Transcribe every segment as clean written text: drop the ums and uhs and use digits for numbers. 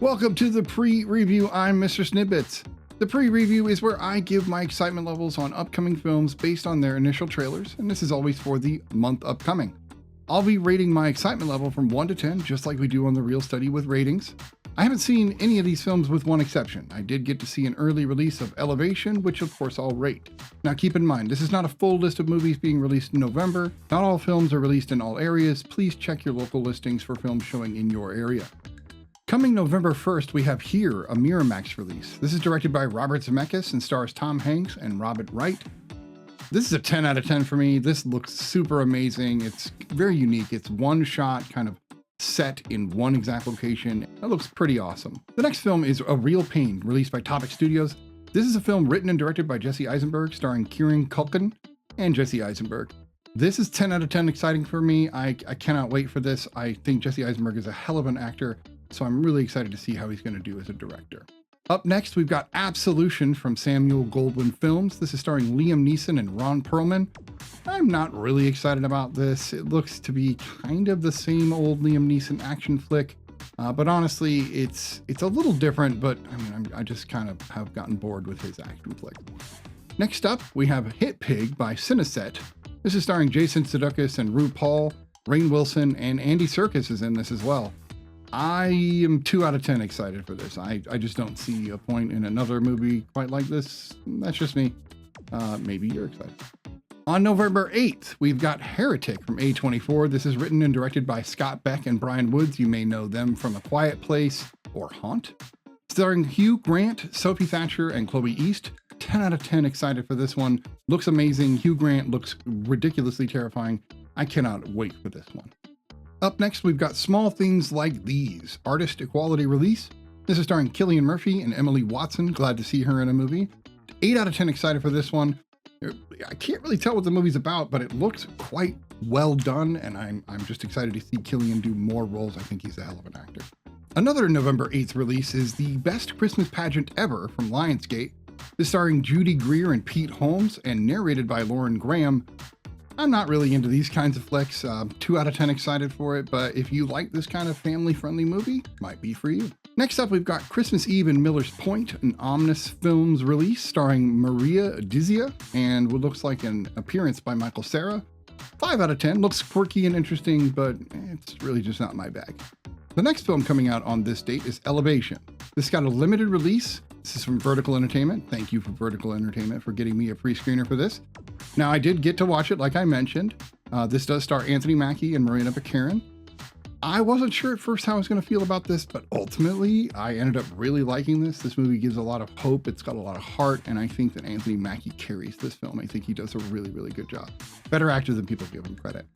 Welcome to the pre-review. I'm Mr. Snidbits. The pre-review is where I give my excitement levels on upcoming films based on their initial trailers, and this is always for the month upcoming. I'll be rating my excitement level from 1 to 10, just like we do on the Real Study with ratings. I haven't seen any of these films with one exception. I did get to see an early release of Elevation, which of course I'll rate. Now keep in mind, this is not a full list of movies being released in November. Not all films are released in all areas. Please check your local listings for films showing in your area. Coming November 1st, we have Here, a Miramax release. This is directed by Robert Zemeckis and stars Tom Hanks and Robert Wright. This is a 10 out of 10 for me. This looks super amazing. It's very unique. It's one shot, kind of set in one exact location. That looks pretty awesome. The next film is A Real Pain, released by Topic Studios. This is a film written and directed by Jesse Eisenberg, starring Kieran Culkin and Jesse Eisenberg. This is 10 out of 10 exciting for me. I cannot wait for this. I think Jesse Eisenberg is a hell of an actor, so I'm really excited to see how he's going to do as a director. Up next, we've got Absolution from Samuel Goldwyn Films. This is starring Liam Neeson and Ron Perlman. I'm not really excited about this. It looks to be kind of the same old Liam Neeson action flick, but honestly, it's a little different, but I just kind of have gotten bored with his action flick. Next up, we have Hit Pig by Cineset. This is starring Jason Sudeikis and RuPaul. Rainn Wilson and Andy Serkis is in this as well. I am 2 out of 10 excited for this. I just don't see a point in another movie quite like this. That's just me. Maybe you're excited. On November 8th, we've got Heretic from A24. This is written and directed by Scott Beck and Brian Woods. You may know them from A Quiet Place or Haunt. Starring Hugh Grant, Sophie Thatcher, and Chloe East. 10 out of 10 excited for this one. Looks amazing. Hugh Grant looks ridiculously terrifying. I cannot wait for this one. Up next, we've got Small Things Like These, Artist Equality release. This is starring Cillian Murphy and Emily Watson. Glad to see her in a movie. 8 out of 10 excited for this one. I can't really tell what the movie's about, but it looks quite well done, and I'm just excited to see Cillian do more roles. I think he's a hell of an actor. Another November 8th release is The Best Christmas Pageant Ever from Lionsgate. This is starring Judy Greer and Pete Holmes and narrated by Lauren Graham. I'm not really into these kinds of flicks. 2 out of 10 excited for it, but if you like this kind of family-friendly movie, might be for you. Next up, we've got Christmas Eve in Miller's Point, an Omnis Films release starring Maria Dizia and what looks like an appearance by Michael Cera. 5 out of 10. Looks quirky and interesting, but it's really just not my bag. The next film coming out on this date is Elevation. This got a limited release. This is from Vertical Entertainment. Thank you for Vertical Entertainment for getting me a free screener for this. Now, I did get to watch it, like I mentioned. This does star Anthony Mackie and Marina Baccarin. I wasn't sure at first how I was going to feel about this, but ultimately, I ended up really liking this. This movie gives a lot of hope. It's got a lot of heart, and I think that Anthony Mackie carries this film. I think he does a really, really good job. Better actor than people give him credit.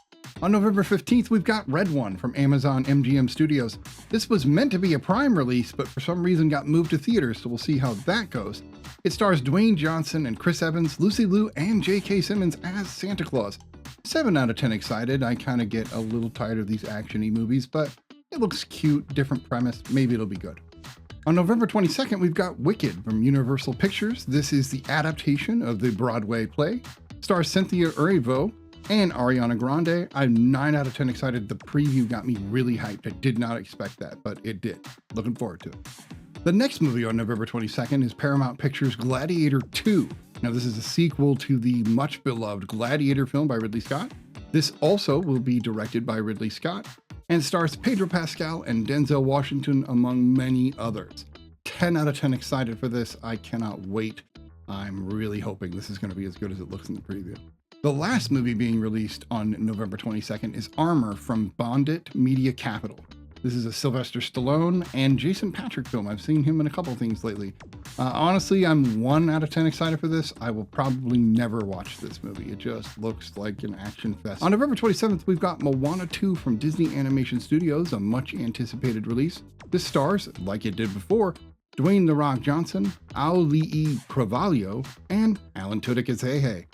On November 15th, we've got Red One from Amazon MGM Studios. This was meant to be a Prime release, but for some reason got moved to theaters, so we'll see how that goes. It stars Dwayne Johnson and Chris Evans, Lucy Liu, and J.K. Simmons as Santa Claus. 7 out of 10 excited. I kind of get a little tired of these action-y movies, but it looks cute, different premise. Maybe it'll be good. On November 22nd, we've got Wicked from Universal Pictures. This is the adaptation of the Broadway play. Stars Cynthia Erivo and Ariana Grande. I'm 9 out of 10 excited. The preview got me really hyped. I did not expect that, but it did. Looking forward to it. The next movie on November 22nd is Paramount Pictures' Gladiator 2. Now, this is a sequel to the much beloved Gladiator film by Ridley Scott. This also will be directed by Ridley Scott and stars Pedro Pascal and Denzel Washington, among many others. 10 out of 10 excited for this. I cannot wait. I'm really hoping this is going to be as good as it looks in the preview. The last movie being released on November 22nd is Armor from Bondit Media Capital. This is a Sylvester Stallone and Jason Patric film. I've seen him in a couple things lately. Honestly, I'm 1 out of 10 excited for this. I will probably never watch this movie. It just looks like an action fest. On November 27th, we've got Moana 2 from Disney Animation Studios, a much anticipated release. This stars, like it did before, Dwayne "The Rock" Johnson, Auli'i Cravalho, and Alan Tudyk as Hey.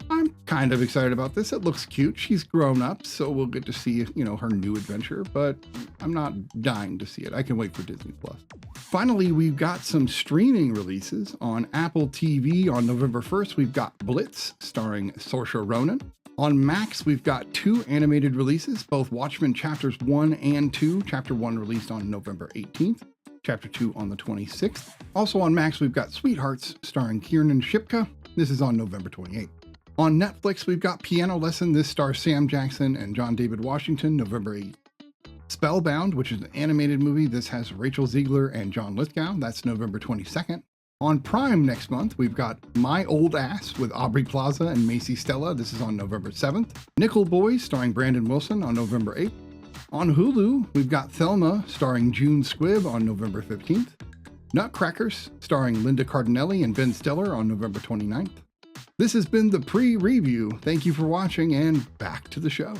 I'm kind of excited about this. It looks cute. She's grown up, so we'll get to see, her new adventure, but I'm not dying to see it. I can wait for Disney Plus. Finally, we've got some streaming releases. On Apple TV on November 1st, we've got Blitz, starring Saoirse Ronan. On Max, we've got 2 animated releases, both Watchmen Chapters 1 and 2. Chapter 1 released on November 18th. Chapter 2 on the 26th. Also on Max, we've got Sweethearts starring Kiernan Shipka. This is on November 28th. On Netflix, we've got Piano Lesson. This stars Sam Jackson and John David Washington, November 8th. Spellbound, which is an animated movie. This has Rachel Ziegler and John Lithgow. That's November 22nd. On Prime next month, we've got My Old Ass with Aubrey Plaza and Macy Stella. This is on November 7th. Nickel Boys starring Brandon Wilson on November 8th. On Hulu, we've got Thelma starring June Squibb on November 15th. Nutcrackers starring Linda Cardinelli and Ben Stiller on November 29th. This has been the Pre-Review. Thank you for watching and back to the show.